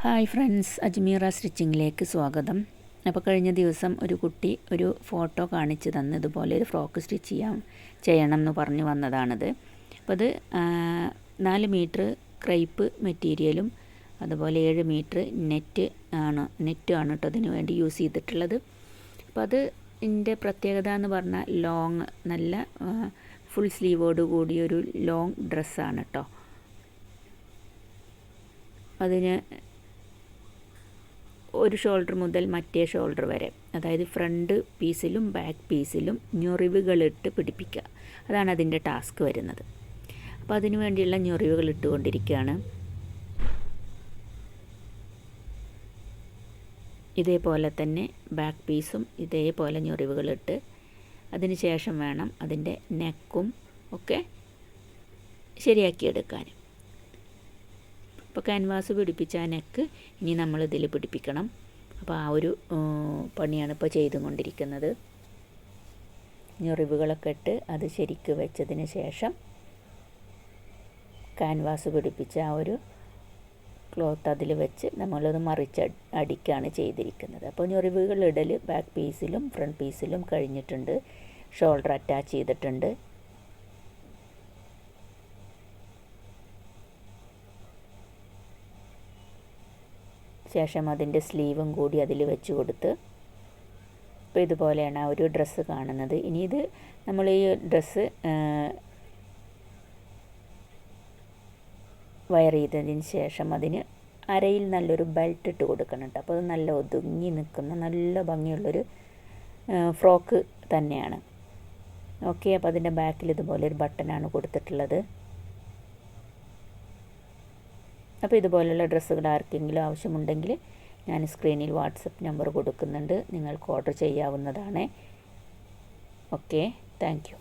Hi friends, Ajmera സ്റ്റിച്ചിങ്ങിലേക്ക് സ്വാഗതം. അപ്പോൾ കഴിഞ്ഞ ദിവസം ഒരു കുട്ടി ഒരു ഫോട്ടോ കാണിച്ച് തന്ന് ഇതുപോലെ ഒരു ഫ്രോക്ക് സ്റ്റിച്ച് ചെയ്യണം എന്ന് പറഞ്ഞു വന്നതാണിത്. അപ്പോൾ അത് 4 മീറ്റർ ക്രൈപ്പ് മെറ്റീരിയലും അതുപോലെ 7 മീറ്റർ നെറ്റാണ് കേട്ടോ അതിന് വേണ്ടി യൂസ് ചെയ്തിട്ടുള്ളത്. അപ്പോൾ അത് ഇതിൻ്റെ പ്രത്യേകത എന്ന് പറഞ്ഞാൽ ലോങ് നല്ല ഫുൾ സ്ലീവോട് കൂടിയൊരു ലോങ് ഡ്രസ്സാണ് കേട്ടോ. അതിന് ഒരു ഷോൾഡർ മുതൽ മറ്റേ ഷോൾഡർ വരെ, അതായത് ഫ്രണ്ട് പീസിലും ബാക്ക് പീസിലും ഞൊറിവുകളിട്ട് പിടിപ്പിക്കുക. അതാണ് അതിൻ്റെ ടാസ്ക് വരുന്നത്. അപ്പോൾ അതിനു വേണ്ടിയുള്ള ഞൊറിവുകൾ ഇട്ടുകൊണ്ടിരിക്കുകയാണ്. ഇതേപോലെ തന്നെ ബാക്ക് പീസും ഇതേപോലെ ഞൊറിവുകളിട്ട് അതിന് ശേഷം വേണം അതിൻ്റെ നെക്കും ഒക്കെ ശരിയാക്കിയെടുക്കാൻ. ഇപ്പോൾ ക്യാൻവാസ് പിടിപ്പിച്ച ആ നെക്ക് ഇനി നമ്മളിതിൽ പിടിപ്പിക്കണം. അപ്പോൾ ആ ഒരു പണിയാണ് ഇപ്പോൾ ചെയ്തുകൊണ്ടിരിക്കുന്നത്. ഞൊറിവുകളൊക്കെ ഇട്ട് അത് ശരിക്ക് വെച്ചതിന് ശേഷം ക്യാൻവാസ് പിടിപ്പിച്ച ആ ഒരു ക്ലോത്ത് അതിൽ വെച്ച് നമ്മളത് മറിച്ച് അടിക്കുകയാണ് ചെയ്തിരിക്കുന്നത്. അപ്പോൾ ഞൊറിവുകൾ ഇടൽ ബാക്ക് പീസിലും ഫ്രണ്ട് പീസിലും കഴിഞ്ഞിട്ടുണ്ട്. ഷോൾഡർ അറ്റാച്ച് ചെയ്തിട്ടുണ്ട്. ശേഷം അതിൻ്റെ സ്ലീവും കൂടി അതിൽ വെച്ച് കൊടുത്ത് ഇപ്പോൾ ഇതുപോലെയാണ് ആ ഒരു ഡ്രസ്സ് കാണുന്നത്. ഇനി ഇത് നമ്മൾ ഈ ഡ്രസ്സ് വയർ ചെയ്തതിന് ശേഷം അതിന് അരയിൽ നല്ലൊരു ബെൽറ്റ് ഇട്ട് കൊടുക്കണം കേട്ടോ. അപ്പോൾ അത് നല്ല ഒതുങ്ങി നിൽക്കുന്ന നല്ല ഭംഗിയുള്ളൊരു ഫ്രോക്ക് തന്നെയാണ്. ഓക്കെ, അപ്പോൾ അതിൻ്റെ ബാക്കിൽ ഇതുപോലെ ഒരു ബട്ടനാണ് കൊടുത്തിട്ടുള്ളത്. അപ്പോൾ ഇതുപോലുള്ള ഡ്രസ്സുകൾ ആർക്കെങ്കിലും ആവശ്യമുണ്ടെങ്കിൽ ഞാൻ സ്ക്രീനിൽ വാട്സപ്പ് നമ്പർ കൊടുക്കുന്നുണ്ട്, നിങ്ങൾക്ക് ഓർഡർ ചെയ്യാവുന്നതാണ്. Okay, thank you.